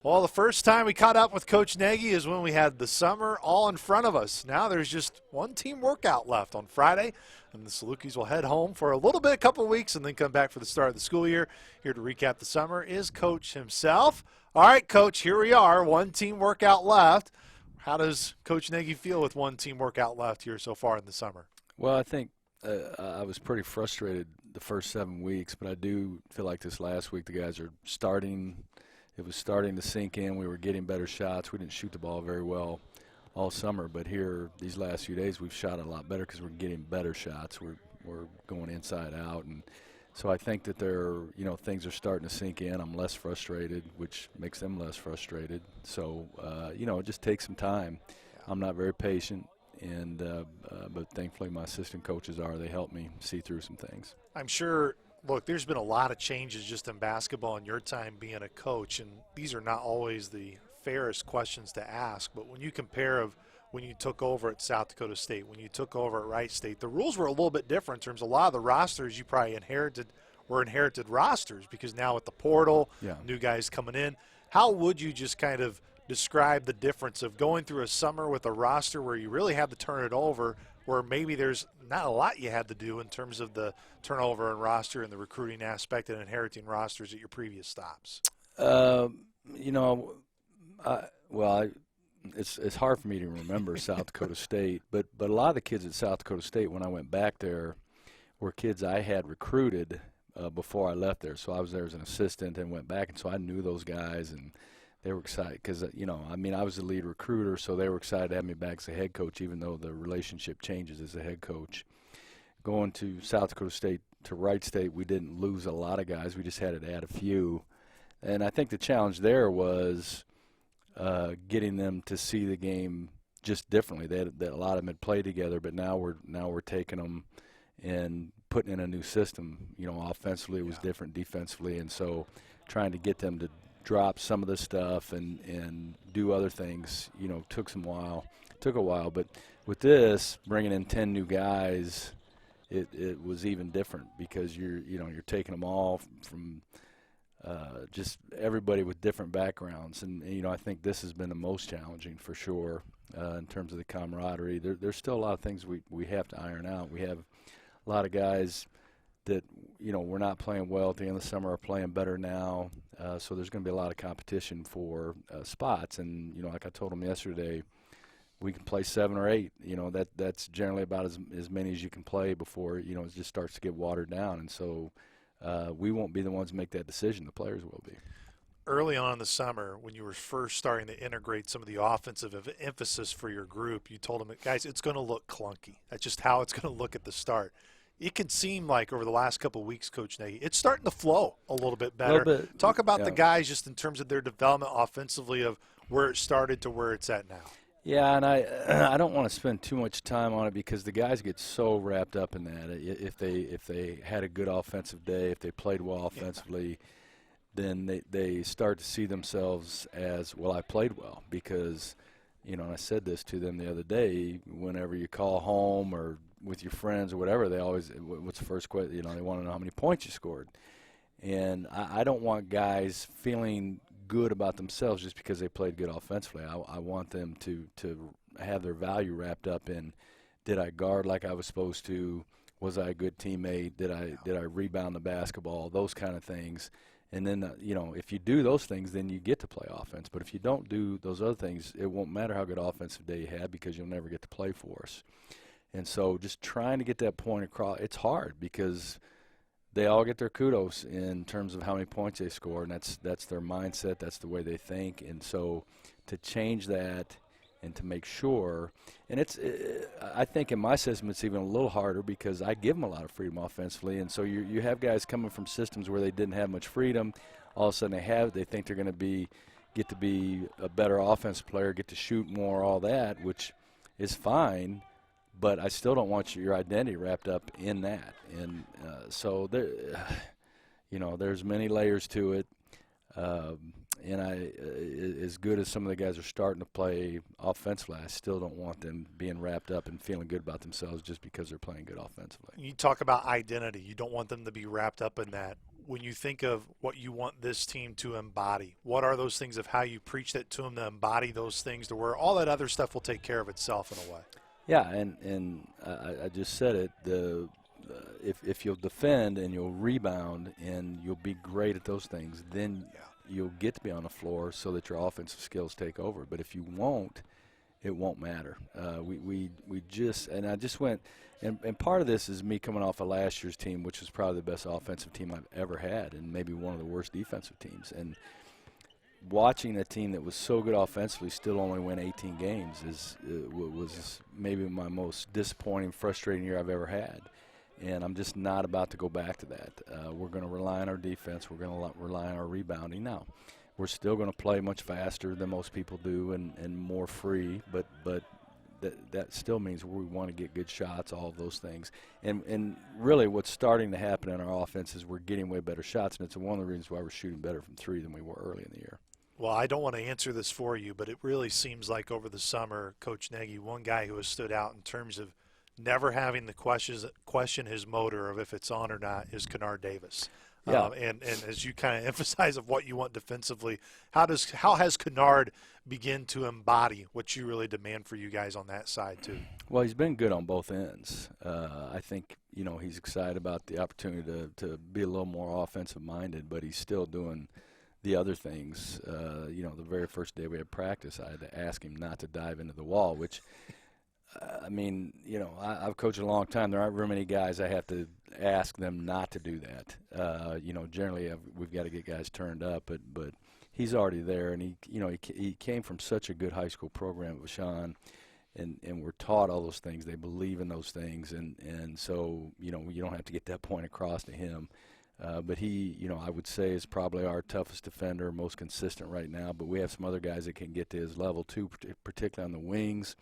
Well, the first time we caught up with Coach Nagy is when we had the summer all in front of us. Now there's just one team workout left on Friday, and the Salukis will head home for a little bit, a couple of weeks, and then come back for the start of the school year. Here to recap the summer is Coach himself. All right, Coach, here we are, one team workout left. How does Coach Nagy feel with one team workout left here so far in the summer? Well, I think I was pretty frustrated the first 7 weeks, but I do feel like this last week the guys are starting. It was starting to sink in. We were getting better shots. We didn't shoot the ball very well all summer, but here these last few days we've shot a lot better because we're getting better shots. We're going inside out, and so I think that things are starting to sink in. I'm less frustrated, which makes them less frustrated. So it just takes some time. I'm not very patient. But thankfully my assistant coaches are. They help me see through some things. I'm sure, look, there's been a lot of changes just in basketball in your time being a coach, and these are not always the fairest questions to ask, but when you compare of when you took over at South Dakota State, when you took over at Wright State, the rules were a little bit different in terms of a lot of the rosters you probably were inherited rosters because now with the portal, new guys coming in. How would you just kind of describe the difference of going through a summer with a roster where you really had to turn it over, where maybe there's not a lot you had to do in terms of the turnover and roster and the recruiting aspect and inheriting rosters at your previous stops? It's hard for me to remember South Dakota State, but a lot of the kids at South Dakota State when I went back there were kids I had recruited before I left there. So I was there as an assistant and went back, and so I knew those guys, and they were excited because, I was the lead recruiter, so they were excited to have me back as a head coach, even though the relationship changes as a head coach. Going to South Dakota State to Wright State, we didn't lose a lot of guys. We just had to add a few. And I think the challenge there was getting them to see the game just differently. A lot of them had played together, but now we're taking them and putting in a new system. Offensively it was different, defensively, and so trying to get them to drop some of the stuff and do other things, took a while. But with this, bringing in 10 new guys, it was even different because you're taking them all from just everybody with different backgrounds. And I think this has been the most challenging for sure in terms of the camaraderie. There's still a lot of things we have to iron out. We have a lot of guys that we're not playing well at the end of the summer are playing better now, so there's going to be a lot of competition for spots. And like I told them yesterday, we can play 7 or 8. That's generally about as many as you can play before it just starts to get watered down. And so we won't be the ones to make that decision. The players will be. Early on in the summer, when you were first starting to integrate some of the offensive emphasis for your group, you told them, guys, it's going to look clunky. That's just how it's going to look at the start. It can seem like over the last couple of weeks, Coach Nagy, it's starting to flow a little bit better. Talk about the guys just in terms of their development offensively of where it started to where it's at now. Yeah, and I don't want to spend too much time on it because the guys get so wrapped up in that. If they had a good offensive day, if they played well offensively, then they start to see themselves as, well, I played well because, and I said this to them the other day, whenever you call home or with your friends or whatever, they always, what's the first question, they want to know how many points you scored. And I don't want guys feeling good about themselves just because they played good offensively. I want them to have their value wrapped up in, did I guard like I was supposed to? Was I a good teammate? Did I rebound the basketball? Those kind of things. And then, if you do those things, then you get to play offense. But if you don't do those other things, it won't matter how good offensive day you had because you'll never get to play for us. And so just trying to get that point across, it's hard because they all get their kudos in terms of how many points they score, and that's their mindset, that's the way they think. And so to change that and to make sure, and I think in my system it's even a little harder because I give them a lot of freedom offensively, and so you have guys coming from systems where they didn't have much freedom. All of a sudden they think they're going to get to be a better offensive player, get to shoot more, all that, which is fine. But I still don't want your identity wrapped up in that. And so there's many layers to it. And as good as some of the guys are starting to play offensively, I still don't want them being wrapped up and feeling good about themselves just because they're playing good offensively. You talk about identity. You don't want them to be wrapped up in that. when you think of what you want this team to embody, what are those things of how you preach that to them to embody those things to where all that other stuff will take care of itself in a way? Yeah, and I just said it. If you'll defend and you'll rebound and you'll be great at those things, then you'll get to be on the floor so that your offensive skills take over. But if you won't, it won't matter. We just, and I just went, and part of this is me coming off of last year's team, which was probably the best offensive team I've ever had, and maybe one of the worst defensive teams. And watching a team that was so good offensively still only win 18 games was maybe my most disappointing, frustrating year I've ever had. And I'm just not about to go back to that. We're going to rely on our defense. We're going to rely on our rebounding. Now, we're still going to play much faster than most people do and more free, but that still means we want to get good shots, all of those things. And really what's starting to happen in our offense is we're getting way better shots, and it's one of the reasons why we're shooting better from three than we were early in the year. Well, I don't want to answer this for you, but it really seems like over the summer, Coach Nagy, one guy who has stood out in terms of never having the question his motor of if it's on or not is Kennard Davis. Yeah. And as you kind of emphasize of what you want defensively, how has Kennard begin to embody what you really demand for you guys on that side too? Well, he's been good on both ends. I think he's excited about the opportunity to be a little more offensive minded, but he's still doing the other things. The very first day we had practice, I had to ask him not to dive into the wall, which. I've coached a long time. There aren't very many guys I have to ask them not to do that. Generally we've got to get guys turned up, but he's already there, and he came from such a good high school program with Sean, and we're taught all those things. They believe in those things, and so you don't have to get that point across to him. But he, I would say is probably our toughest defender, most consistent right now. But we have some other guys that can get to his level too, particularly on the wings.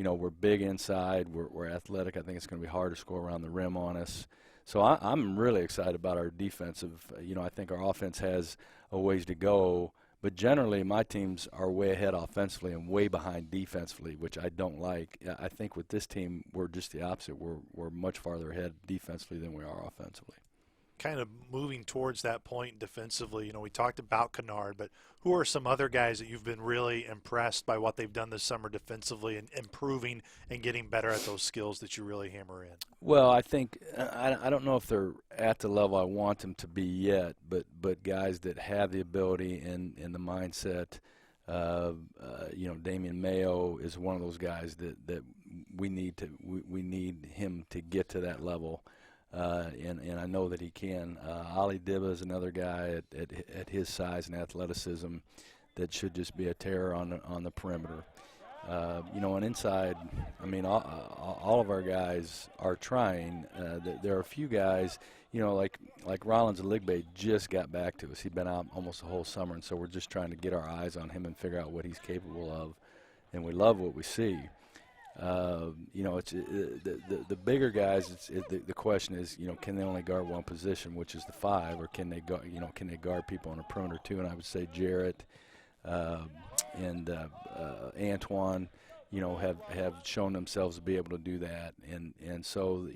We're big inside. We're athletic. I think it's going to be hard to score around the rim on us. So I'm really excited about our defensive. I think our offense has a ways to go. But generally, my teams are way ahead offensively and way behind defensively, which I don't like. I think with this team, we're just the opposite. We're much farther ahead defensively than we are offensively. Kind of moving towards that point defensively, we talked about Kennard, but who are some other guys that you've been really impressed by what they've done this summer defensively and improving and getting better at those skills that you really hammer in? Well, I think I don't know if they're at the level I want them to be yet, but guys that have the ability and the mindset. Damian Mayo is one of those guys that we need him to get to that level. And I know that he can. Ali Dibba is another guy at his size and athleticism that should just be a terror on the perimeter. And inside, all of our guys are trying. There are a few guys, like Rollins Aligbe just got back to us. He'd been out almost the whole summer, and so we're just trying to get our eyes on him and figure out what he's capable of. And we love what we see. It's the bigger guys. The question is, can they only guard one position, which is the 5, or can they guard people on a perimeter too? And I would say Jarrett and Antoine, have shown themselves to be able to do that. And so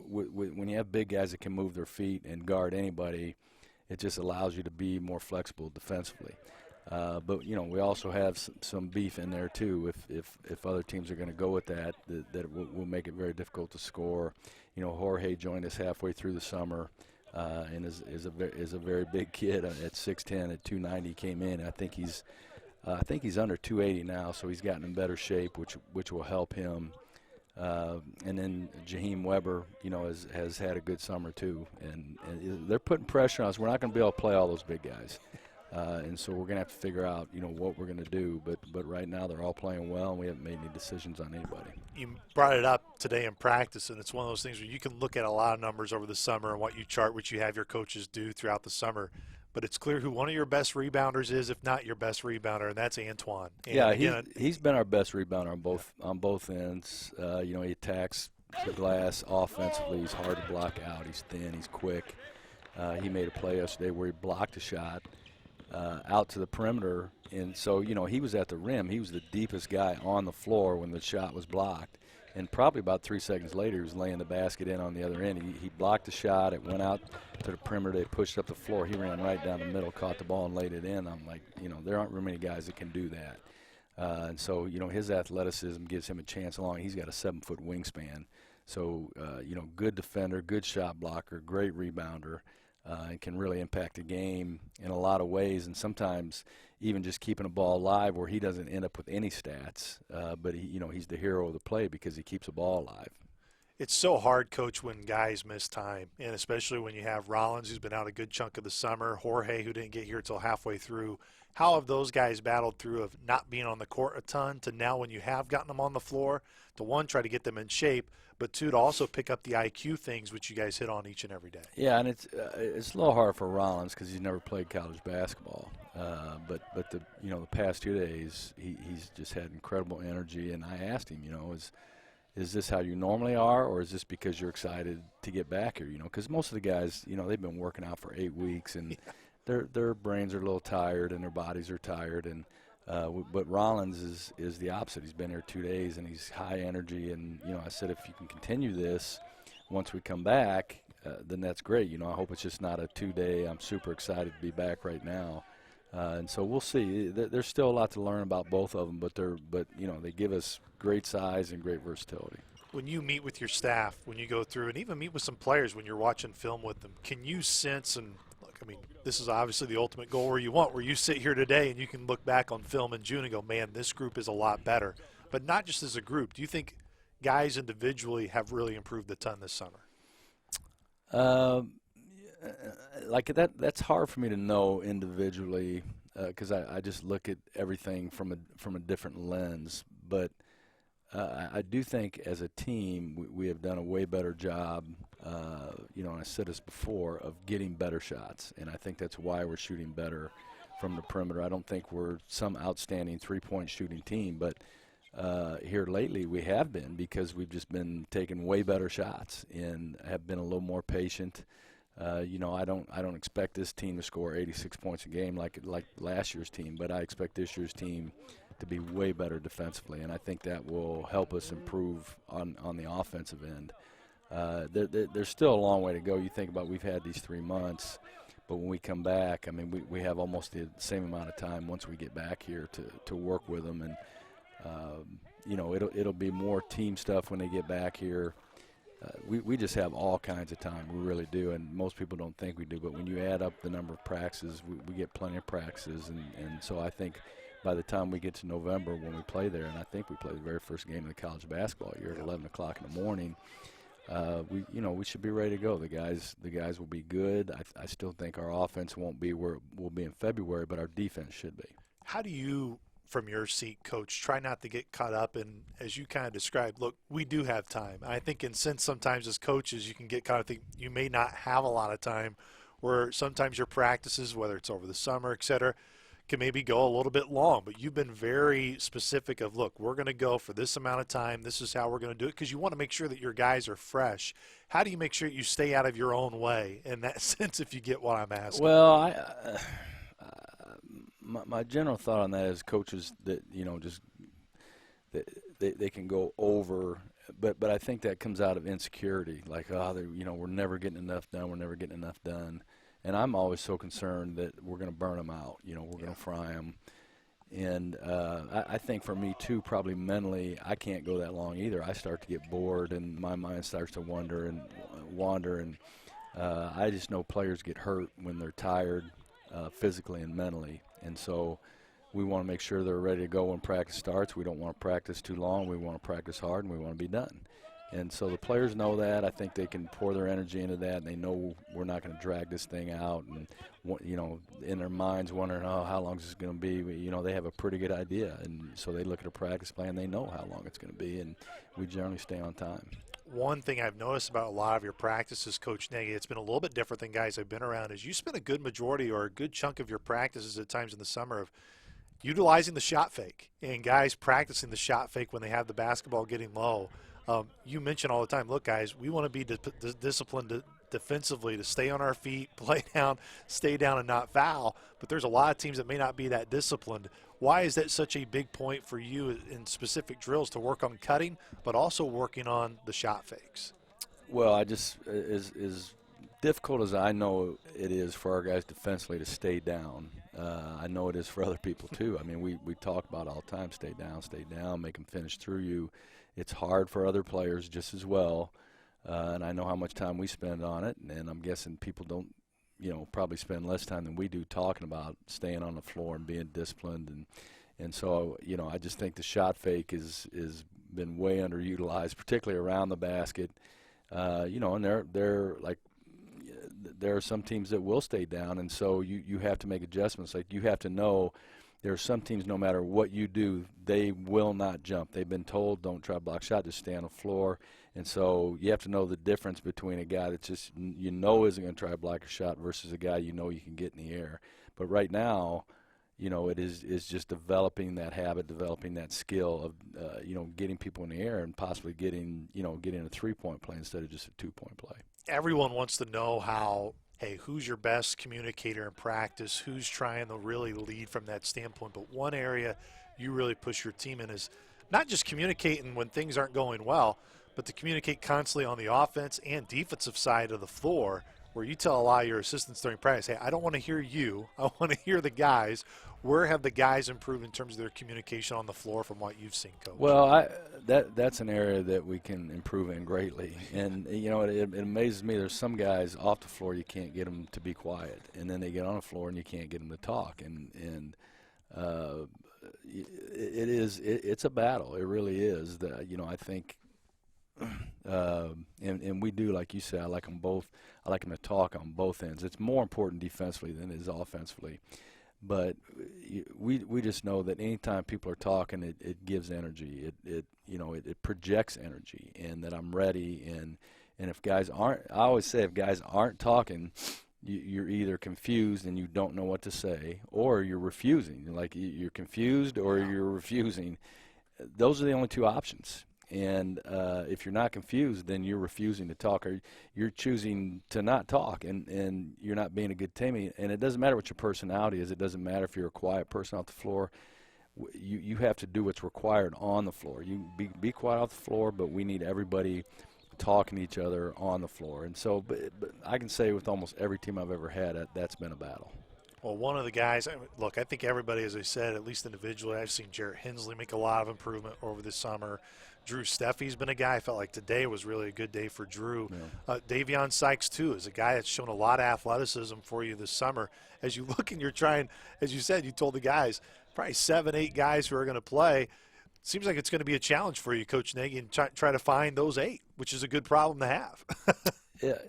when you have big guys that can move their feet and guard anybody, it just allows you to be more flexible defensively. But we also have some beef in there too. If other teams are going to go with that will make it very difficult to score. Jorge joined us halfway through the summer, and is a very big kid at 6'10", at 290 came in. I think he's under 280 now, so he's gotten in better shape, which will help him. And then Jaheim Weber, has had a good summer too, and they're putting pressure on us. We're not going to be able to play all those big guys. And so we're going to have to figure out, what we're going to do. But right now they're all playing well, and we haven't made any decisions on anybody. You brought it up today in practice, and it's one of those things where you can look at a lot of numbers over the summer and what you chart, which you have your coaches do throughout the summer. But it's clear who one of your best rebounders is, if not your best rebounder, and that's Antoine. And yeah, he's been our best rebounder on both ends. He attacks the glass offensively. He's hard to block out. He's thin. He's quick. He made a play yesterday where he blocked a shot out to the perimeter, and so he was at the rim. He was the deepest guy on the floor when the shot was blocked, And probably about 3 seconds later, he was laying the basket in on the other end. He blocked the shot. It went out to the perimeter. They pushed up the floor. He ran right down the middle, caught the ball, and laid it in. I'm like, there aren't very many guys that can do that. And so, his athleticism gives him a chance along. He's got a 7-foot wingspan. So, good defender, good shot blocker, great rebounder, and can really impact the game in a lot of ways. And sometimes even just keeping a ball alive where he doesn't end up with any stats, but he's the hero of the play because he keeps the ball alive. It's so hard, Coach, when guys miss time, and especially when you have Rollins, who's been out a good chunk of the summer, Jorge, who didn't get here until halfway through. How have those guys battled through of not being on the court a ton to now when you have gotten them on the floor, to one, try to get them in shape, but two, to also pick up the IQ things which you guys hit on each and every day? Yeah, and it's a little hard for Rollins because he's never played college basketball. But the past 2 days he's just had incredible energy, and I asked him, is this how you normally are, or is this because you're excited to get back here? Because most of the guys, they've been working out for 8 weeks, and their brains are a little tired and their bodies are tired, and but Rollins is the opposite. He's been here 2 days and he's high energy, and I said if you can continue this once we come back, then that's great. I hope it's just not a 2-day. I'm super excited to be back right now. And so we'll see. There's still a lot to learn about both of them, but they give us great size and great versatility. When you meet with your staff, when you go through and even meet with some players when you're watching film with them, can you sense, and look, I mean, this is obviously the ultimate goal where you sit here today and you can look back on film in June and go, man, this group is a lot better. But not just as a group. Do you think guys individually have really improved a ton this summer? That's hard for me to know individually because I just look at everything from a different lens. But I do think as a team we have done a way better job, and I said this before, of getting better shots. And I think that's why we're shooting better from the perimeter. I don't think we're some outstanding three-point shooting team, but here lately we have been because we've just been taking way better shots and have been a little more patient. I don't expect this team to score 86 points a game like last year's team, but I expect this year's team to be way better defensively, and I think that will help us improve on the offensive end. There's still a long way to go. You think about we've had these 3 months, but when we come back, I mean, we have almost the same amount of time once we get back here to work with them, and it'll be more team stuff when they get back here. We just have all kinds of time. We really do, and most people don't think we do. But when you add up the number of practices, we get plenty of practices. And so I think by the time we get to November when we play there, and I think we play the very first game of the college basketball year at 11 o'clock in the morning, we should be ready to go. The guys will be good. I still think our offense won't be where it will be in February, but our defense should be. How do you, from your seat, Coach, try not to get caught up in, as you kind of described, look, we do have time. I think in sense sometimes as coaches you can get caught up thinking you may not have a lot of time, where sometimes your practices, whether it's over the summer, et cetera, can maybe go a little bit long. But you've been very specific of, look, we're going to go for this amount of time. This is how we're going to do it, because you want to make sure that your guys are fresh. How do you make sure you stay out of your own way in that sense, if you get what I'm asking? Well, my general thought on that is coaches that just they can go over, but I think that comes out of insecurity, like we're never getting enough done, and I'm always so concerned that we're going to burn them out, we're going to fry them, and I think for me too, probably mentally, I can't go that long either. I start to get bored and my mind starts to wander, and I just know players get hurt when they're tired, physically and mentally. And so we want to make sure they're ready to go when practice starts. We don't want to practice too long. We want to practice hard, and we want to be done. And so the players know that. I think they can pour their energy into that, and they know we're not going to drag this thing out. And, in their minds wondering, how long is this going to be? They have a pretty good idea. And so they look at a practice plan. They know how long it's going to be, and we generally stay on time. One thing I've noticed about a lot of your practices, Coach Nagy, it's been a little bit different than guys I've been around, is you spend a good majority or a good chunk of your practices at times in the summer of utilizing the shot fake, and guys practicing the shot fake when they have the basketball getting low. You mention all the time, look, guys, we want to be disciplined defensively to stay on our feet, play down, stay down, and not foul. But there's a lot of teams that may not be that disciplined. Why is that such a big point for you in specific drills to work on cutting, but also working on the shot fakes? Well, I just as difficult as I know it is for our guys defensively to stay down, I know it is for other people too. I mean, we talk about it all the time, stay down, make them finish through you. It's hard for other players just as well, and I know how much time we spend on it, and I'm guessing people don't, probably spend less time than we do talking about staying on the floor and being disciplined, and so, I just think the shot fake is been way underutilized, particularly around the basket. And they're like, there are some teams that will stay down, and so you have to make adjustments. Like, you have to know there are some teams, no matter what you do, they will not jump. They've been told, don't try to block shot, just stay on the floor. And so you have to know the difference between a guy that's just isn't going to try to block a shot versus a guy you can get in the air. But right now, it is just developing that habit, developing that skill of, getting people in the air and possibly getting a three-point play instead of just a two-point play. Everyone wants to know who's your best communicator in practice, who's trying to really lead from that standpoint. But one area you really push your team in is not just communicating when things aren't going well, but to communicate constantly on the offense and defensive side of the floor, where you tell a lot of your assistants during practice, hey, I don't want to hear you. I want to hear the guys. Where have the guys improved in terms of their communication on the floor from what you've seen, Coach? Well, that's an area that we can improve in greatly. And, it amazes me. There's some guys off the floor you can't get them to be quiet. And then they get on the floor and you can't get them to talk. And it's a battle. It really is. I think and we do, like you said, I like them both. I like them to talk on both ends. It's more important defensively than it is offensively. But we just know that anytime people are talking, it gives energy. It projects energy, and that I'm ready. And if guys aren't, I always say, if guys aren't talking, you're either confused and you don't know what to say, or you're refusing. Like, you're confused or you're refusing. Those are the only two options. And if you're not confused, then you're refusing to talk, or you're choosing to not talk, and you're not being a good teammate. And it doesn't matter what your personality is. It doesn't matter if you're a quiet person off the floor. You have to do what's required on the floor. You be quiet off the floor, but we need everybody talking to each other on the floor. And so, but I can say with almost every team I've ever had, that's been a battle. Well, one of the guys, look, I think everybody, as I said, at least individually, I've seen Jarrett Hensley make a lot of improvement over the summer. Drew Steffi's been a guy. I felt like today was really a good day for Drew. Yeah. Davion Sykes, too, is a guy that's shown a lot of athleticism for you this summer. As you look and you're trying, as you said, you told the guys, probably 7, 8 guys who are going to play. Seems like it's going to be a challenge for you, Coach Nagy, and try to find those 8, which is a good problem to have.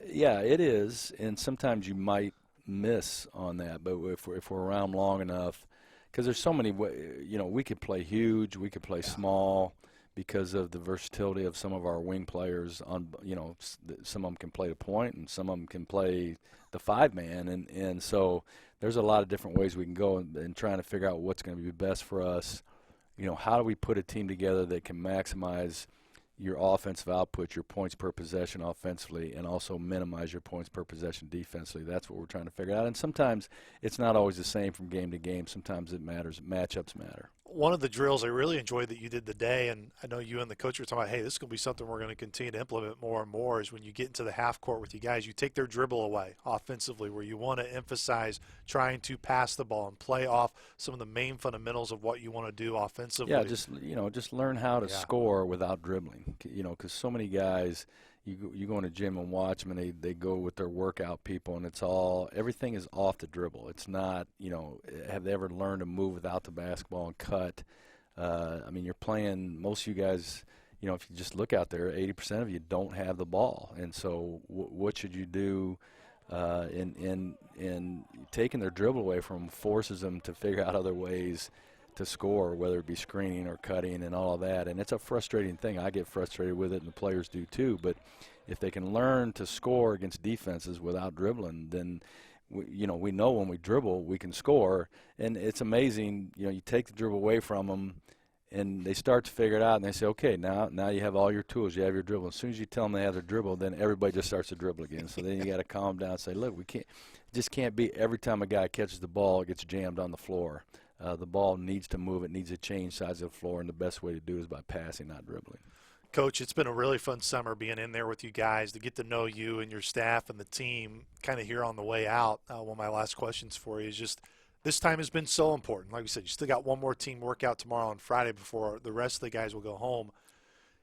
Yeah, it is. And sometimes you might miss on that, but if we're around long enough, because there's so many we could play huge, we could play small, because of the versatility of some of our wing players. Some of them can play the point and some of them can play the 5-man, and so there's a lot of different ways we can go and trying to figure out what's going to be best for us. How do we put a team together that can maximize your offensive output, your points per possession offensively, and also minimize your points per possession defensively? That's what we're trying to figure out. And sometimes it's not always the same from game to game. Sometimes it matters. Matchups matter. One of the drills I really enjoyed that you did today, and I know you and the coach were talking about, hey, this is going to be something we're going to continue to implement more and more, is when you get into the half court with you guys, you take their dribble away offensively, where you want to emphasize trying to pass the ball and play off some of the main fundamentals of what you want to do offensively. Yeah, just learn how to score without dribbling. Because so many guys, you go in a gym and watch them, and they go with their workout people, and everything is off the dribble. It's not, have they ever learned to move without the basketball and cut? You're playing, most of you guys, if you just look out there, 80% of you don't have the ball. And so what should you do in taking their dribble away from them forces them to figure out other ways to score, whether it be screening or cutting and all of that. And it's a frustrating thing. I get frustrated with it, and the players do too. But if they can learn to score against defenses without dribbling, then we know when we dribble we can score. And it's amazing. You take the dribble away from them, and they start to figure it out, and they say, okay, now you have all your tools, you have your dribble. As soon as you tell them they have their dribble, then everybody just starts to dribble again. So then you got to calm down and say, look, just can't be every time a guy catches the ball, it gets jammed on the floor. The ball needs to move, it needs to change sides of the floor, and the best way to do it is by passing, not dribbling. Coach, it's been a really fun summer being in there with you guys to get to know you and your staff and the team kind of here on the way out. One of my last questions for you is just this time has been so important. Like we said, you still got one more team workout tomorrow and Friday before the rest of the guys will go home.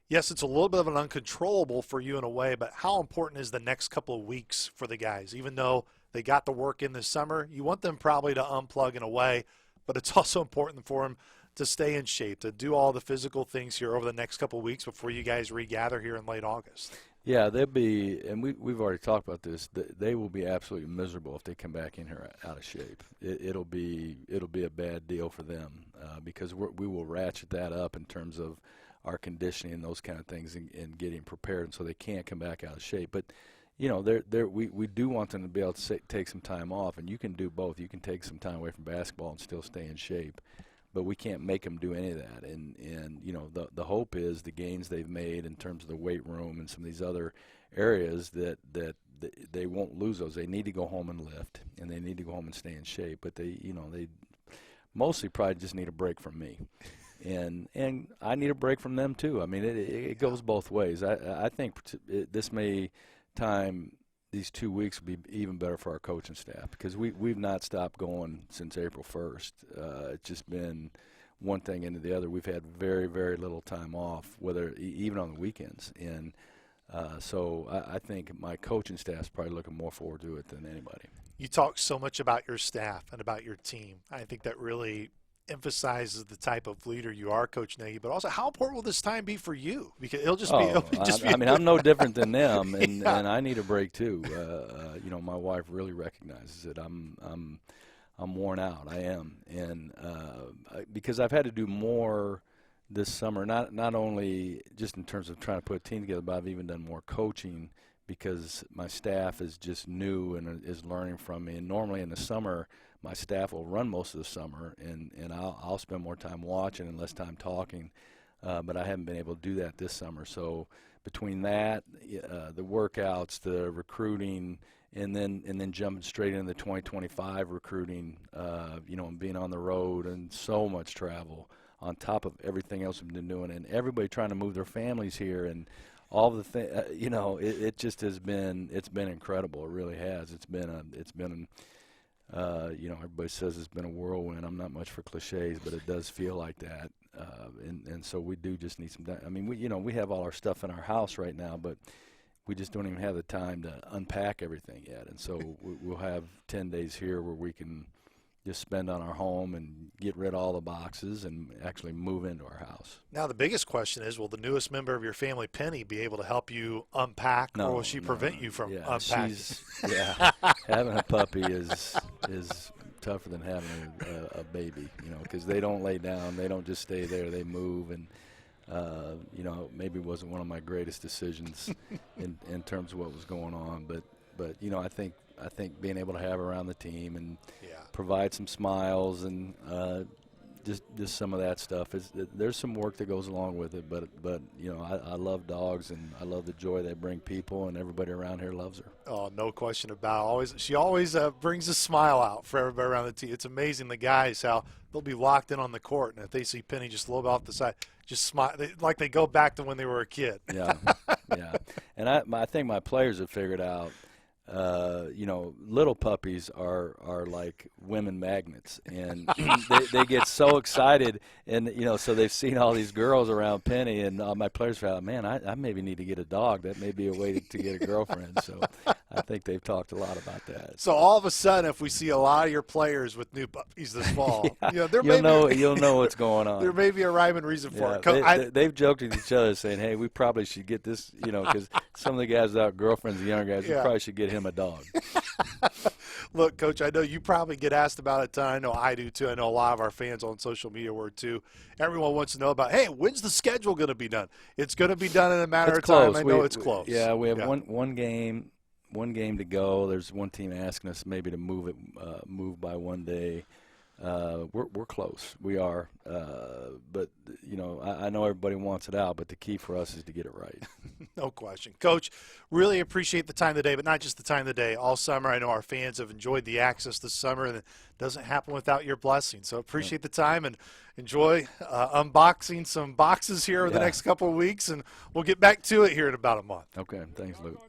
Yes, it's a little bit of an uncontrollable for you in a way, but how important is the next couple of weeks for the guys? Even though they got the work in this summer, you want them probably to unplug in a way, but it's also important for them to stay in shape, to do all the physical things here over the next couple of weeks before you guys regather here in late August. Yeah, they'll be, and we've already talked about this. They will be absolutely miserable if they come back in here out of shape. It'll be a bad deal for them because we will ratchet that up in terms of our conditioning and those kind of things and getting prepared, and so they can't come back out of shape. But you know, we do want them to be able to take some time off, and you can do both. You can take some time away from basketball and still stay in shape. But we can't make them do any of that. And you know, the hope is the gains they've made in terms of the weight room and some of these other areas that they won't lose those. They need to go home and lift, and they need to go home and stay in shape. But they mostly probably just need a break from me. And I need a break from them too. I mean, it goes both ways. I think these 2 weeks will be even better for our coaching staff because we've not stopped going since April 1st. It's just been one thing into the other. We've had very, very little time off, even on the weekends. And so I think my coaching staff's probably looking more forward to it than anybody. You talk so much about your staff and about your team. I think that really emphasizes the type of leader you are, Coach Nagy, but also how important will this time be for you? Because it'll just be. I mean, I'm no different than them, and I need a break too. You know, my wife really recognizes it. I'm worn out. I am, and because I've had to do more this summer, not only just in terms of trying to put a team together, but I've even done more coaching because my staff is just new and is learning from me. And normally in the summer, my staff will run most of the summer, and I'll spend more time watching and less time talking. But I haven't been able to do that this summer. So between that, the workouts, the recruiting, and then jumping straight into the 2025 recruiting, you know, and being on the road and so much travel on top of everything else we've been doing, and everybody trying to move their families here and all the things, you know, it just has been, it's been incredible. It really has. It's been you know, everybody says it's been a whirlwind. I'm not much for cliches, but it does feel like that. And so we do just need some time. I mean, we have all our stuff in our house right now, but we just don't even have the time to unpack everything yet. And so we'll have 10 days here where we can just spend on our home and get rid of all the boxes and actually move into our house. Now the biggest question is, will the newest member of your family, Penny, be able to help you unpack, or will she prevent you from unpacking? Having a puppy is tougher than having a baby, you know, because they don't lay down, they don't just stay there, they move, and you know, maybe it wasn't one of my greatest decisions in terms of what was going on, but you know, I think being able to have her around the team and provide some smiles and just some of that stuff there's some work that goes along with it, but you know, I love dogs and I love the joy they bring people, and everybody around here loves her. Oh, no question about it. She always brings a smile out for everybody around the team. It's amazing, the guys, how they'll be locked in on the court, and if they see Penny just a little bit off the side, just smile like they go back to when they were a kid. Yeah. And I think my players have figured out, you know, little puppies are like women magnets, and they get so excited, and you know, so they've seen all these girls around Penny, and my players felt, man, I maybe need to get a dog. That may be a way to get a girlfriend. So I think they've talked a lot about that. So all of a sudden, if we see a lot of your players with new puppies this fall, you know, you'll know what's going on. There may be a rhyme and reason for it. They've joked with each other saying, hey, we probably should get this, you know, because some of the guys without girlfriends, the younger guys, we probably should get him a dog. Look, Coach, I know you probably get asked about it a ton. I know I do too. I know a lot of our fans on social media were too. Everyone wants to know about, hey, when's the schedule going to be done? It's going to be done in a matter of time. I know it's close. Yeah, we have one game to go. There's one team asking us maybe to move by one day. we're close. We are. But, I know everybody wants it out, but the key for us is to get it right. No question. Coach, really appreciate the time today, but not just the time today. All summer, I know our fans have enjoyed the access this summer, and it doesn't happen without your blessing. So appreciate the time and enjoy unboxing some boxes here over the next couple of weeks, and we'll get back to it here in about a month. Okay. Thanks, Luke.